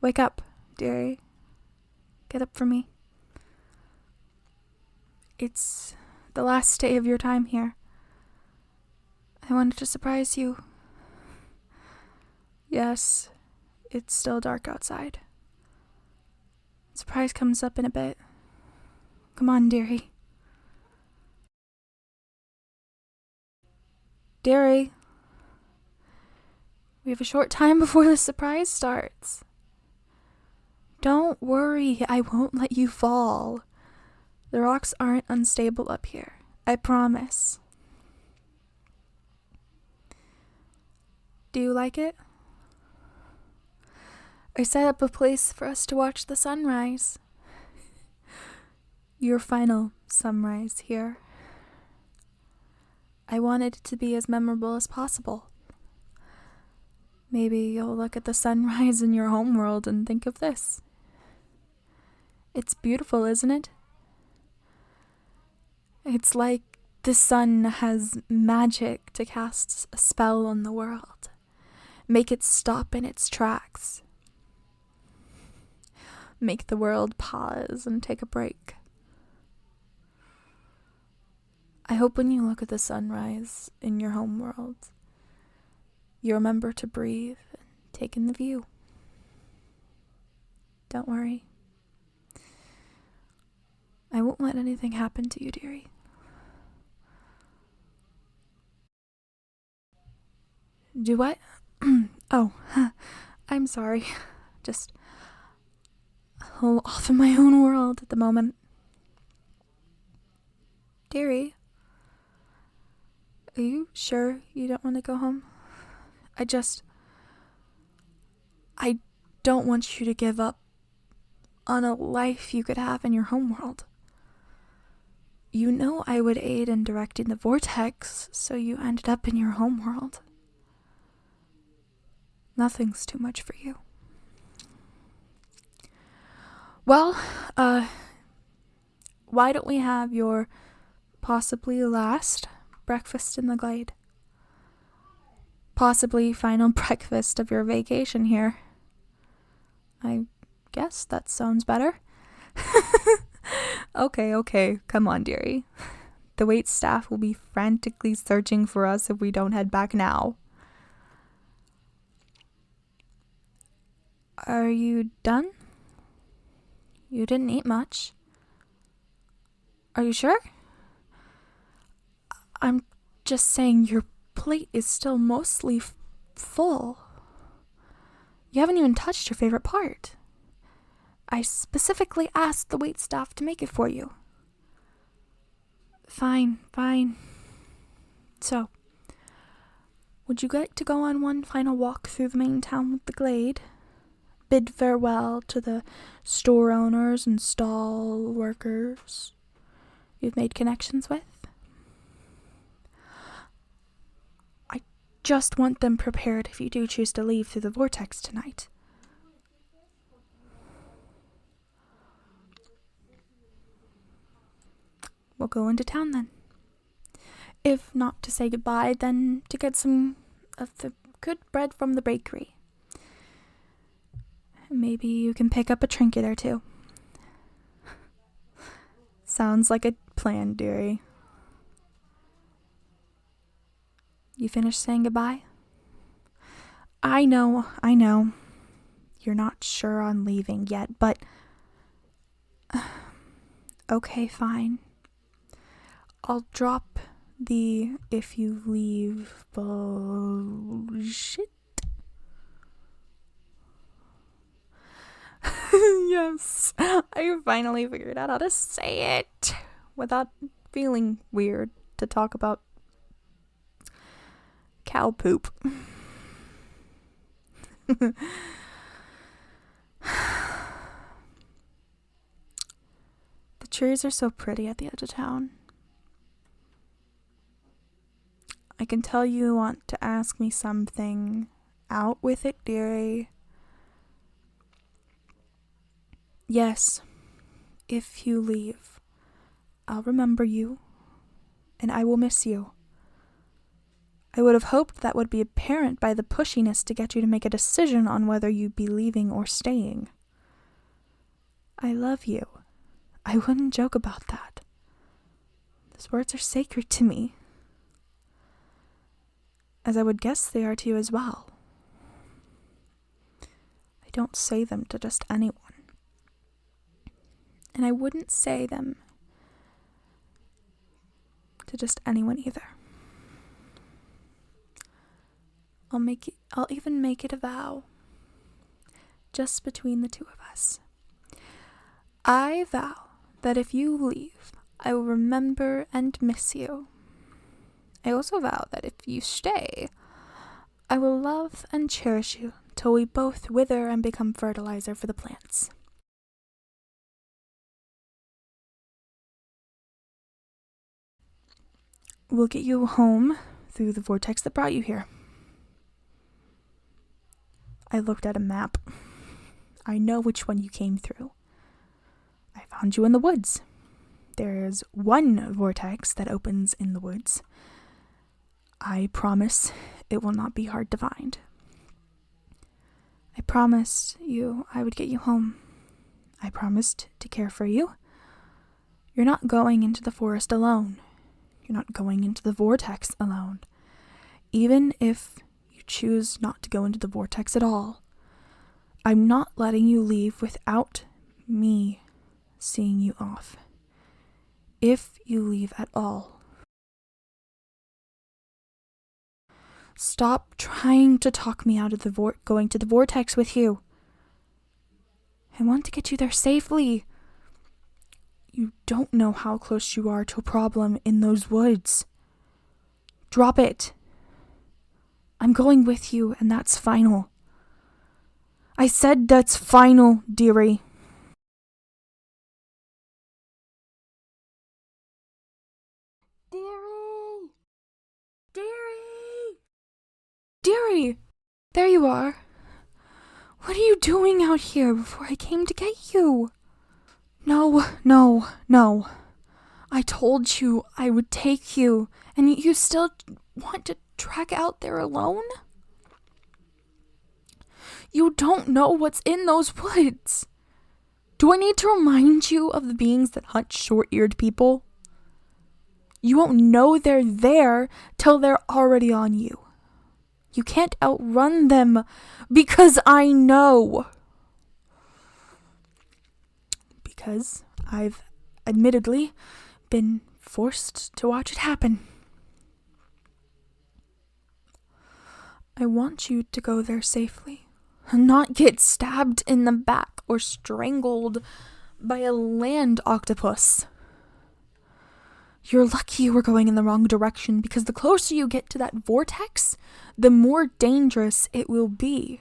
Wake up, dearie. Get up for me. It's the last day of your time here. I wanted to surprise you. Yes, it's still dark outside. Surprise comes up in a bit. Come on, dearie. Dearie. We have a short time before the surprise starts. Don't worry, I won't let you fall. The rocks aren't unstable up here. I promise. Do you like it? I set up a place for us to watch the sunrise. Your final sunrise here. I wanted it to be as memorable as possible. Maybe you'll look at the sunrise in your homeworld and think of this. It's beautiful, isn't it? It's like the sun has magic to cast a spell on the world. Make it stop in its tracks. Make the world pause and take a break. I hope when you look at the sunrise in your homeworld, you remember to breathe and take in the view. Don't worry. I won't let anything happen to you, dearie. Do what? Oh, I'm sorry. Just a little off in my own world at the moment. Dearie, are you sure you don't want to go home? I don't want you to give up on a life you could have in your homeworld. You know I would aid in directing the vortex, so you ended up in your homeworld. Nothing's too much for you. Well, why don't we have your possibly last breakfast in the Glade? Possibly final breakfast of your vacation here. I guess that sounds better. Okay, come on, dearie. The wait staff will be frantically searching for us if we don't head back now. Are you done? You didn't eat much. Are you sure? I'm just saying your plate is still mostly full. You haven't even touched your favorite part. I specifically asked the waitstaff to make it for you. Fine. So, would you like to go on one final walk through the main town with the Glade? Bid farewell to the store owners and stall workers you've made connections with? I just want them prepared if you do choose to leave through the vortex tonight. We'll go into town then. If not to say goodbye, then to get some of the good bread from the bakery. Maybe you can pick up a trinket or two. Sounds like a plan, dearie. You finished saying goodbye? I know. You're not sure on leaving yet, but... Okay, fine. I'll drop the if you leave bullshit. Yes, I finally figured out how to say it without feeling weird to talk about cow poop. The trees are so pretty at the edge of town. I can tell you want to ask me something. Out with it, dearie. Yes, if you leave, I'll remember you, and I will miss you. I would have hoped that would be apparent by the pushiness to get you to make a decision on whether you'd be leaving or staying. I love you. I wouldn't joke about that. Those words are sacred to me, as I would guess they are to you as well. I don't say them to just anyone, and I wouldn't say them to just anyone either. I'll even make it a vow, just between the two of us. I vow that if you leave, I will remember and miss you. I also vow that if you stay, I will love and cherish you till we both wither and become fertilizer for the plants. We'll get you home through the vortex that brought you here. I looked at a map. I know which one you came through. I found you in the woods. There's one vortex that opens in the woods. I promise it will not be hard to find. I promised you I would get you home. I promised to care for you. You're not going into the forest alone. You're not going into the vortex alone. Even if you choose not to go into the vortex at all, I'm not letting you leave without me seeing you off. If you leave at all. Stop trying to talk me out of going to the vortex with you. I want to get you there safely. You don't know how close you are to a problem in those woods. Drop it. I'm going with you, and that's final. I said that's final, dearie. Dearie! There you are. What are you doing out here before I came to get you? No. I told you I would take you, and you still want to trek out there alone? You don't know what's in those woods. Do I need to remind you of the beings that hunt short-eared people? You won't know they're there till they're already on you. You can't outrun them because I know. Because I've admittedly been forced to watch it happen. I want you to go there safely and not get stabbed in the back or strangled by a land octopus. You're lucky you were going in the wrong direction, because the closer you get to that vortex, the more dangerous it will be.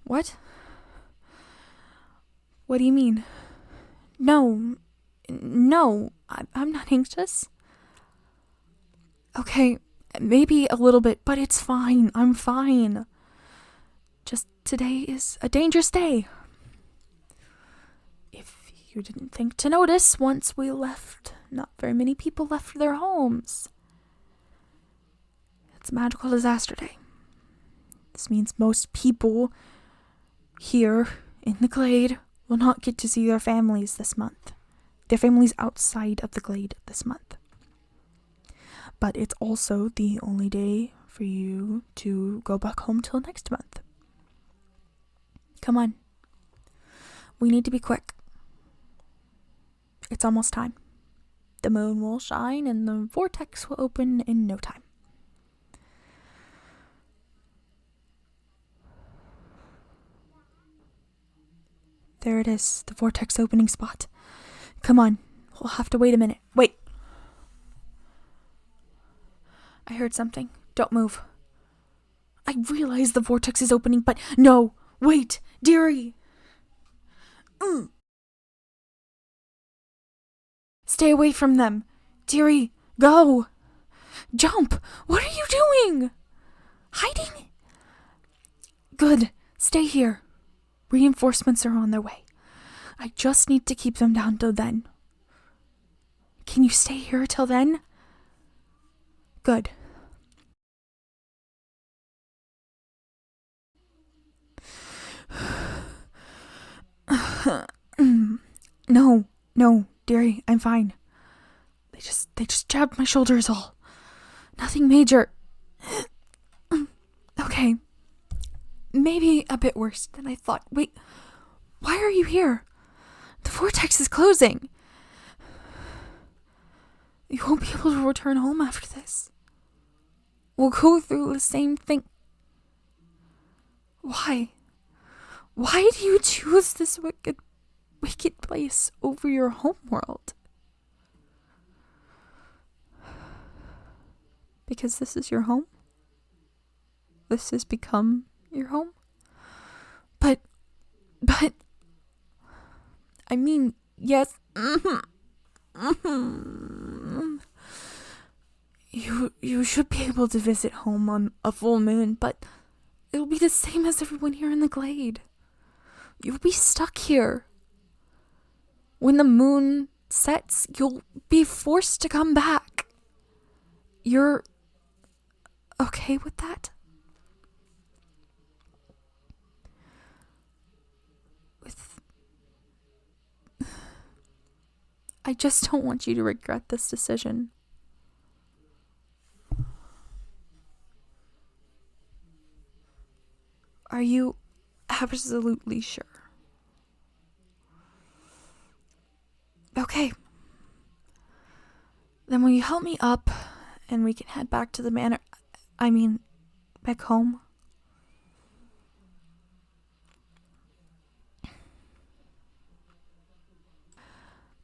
What? What do you mean? No, I'm not anxious. Okay, maybe a little bit, but it's fine. I'm fine. Just today is a dangerous day. If you didn't think to notice, once we left, not very many people left their homes. It's Magical Disaster Day. This means most people here in the Glade will not get to see their families this month. Their families outside of the Glade this month. But it's also the only day for you to go back home till next month. Come on. We need to be quick. It's almost time. The moon will shine and the vortex will open in no time. There it is, the vortex opening spot. Come on, we'll have to wait a minute. Wait. I heard something. Don't move. I realize the vortex is opening, but no, wait, dearie. Stay away from them. Dearie, go. Jump. What are you doing? Hiding? Good. Stay here. Reinforcements are on their way. I just need to keep them down till then. Can you stay here till then? Good. No, dearie, I'm fine. They just jabbed my shoulder is all. Nothing major. Okay. Maybe a bit worse than I thought. Wait, why are you here? The vortex is closing. You won't be able to return home after this. We'll go through the same thing. Why? Why do you choose this wicked place over your homeworld? Because this is your home? This has become your home? But, I mean, yes. You should be able to visit home on a full moon, but it'll be the same as everyone here in the Glade. You'll be stuck here. When the moon sets, you'll be forced to come back. You're okay with that? I just don't want you to regret this decision. Are you absolutely sure? Okay. Then will you help me up and we can head back to the manor? Back home?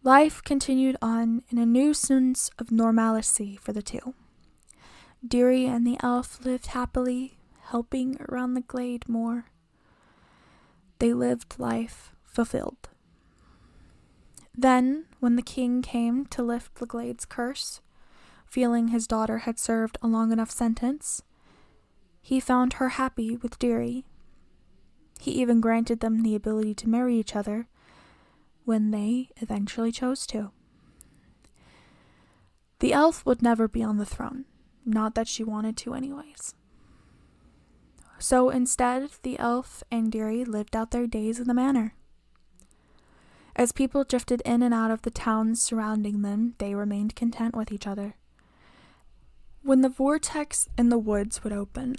Life continued on in a new sense of normalcy for the two. Dearie and the elf lived happily, helping around the Glade more. They lived life fulfilled. Then, when the king came to lift the Glade's curse, feeling his daughter had served a long enough sentence, he found her happy with Dearie. He even granted them the ability to marry each other when they eventually chose to. The elf would never be on the throne, not that she wanted to anyways. So instead, the elf and Dearie lived out their days in the manor. As people drifted in and out of the towns surrounding them, they remained content with each other. When the vortex in the woods would open,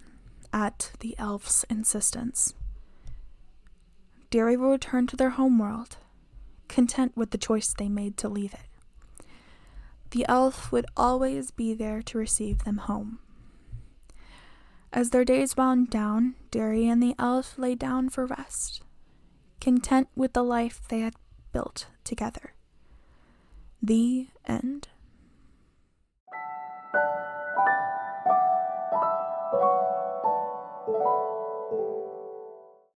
at the elf's insistence, Dearie would return to their homeworld, content with the choice they made to leave it. The elf would always be there to receive them home. As their days wound down, Dearie and the elf lay down for rest, content with the life they had built together. The end.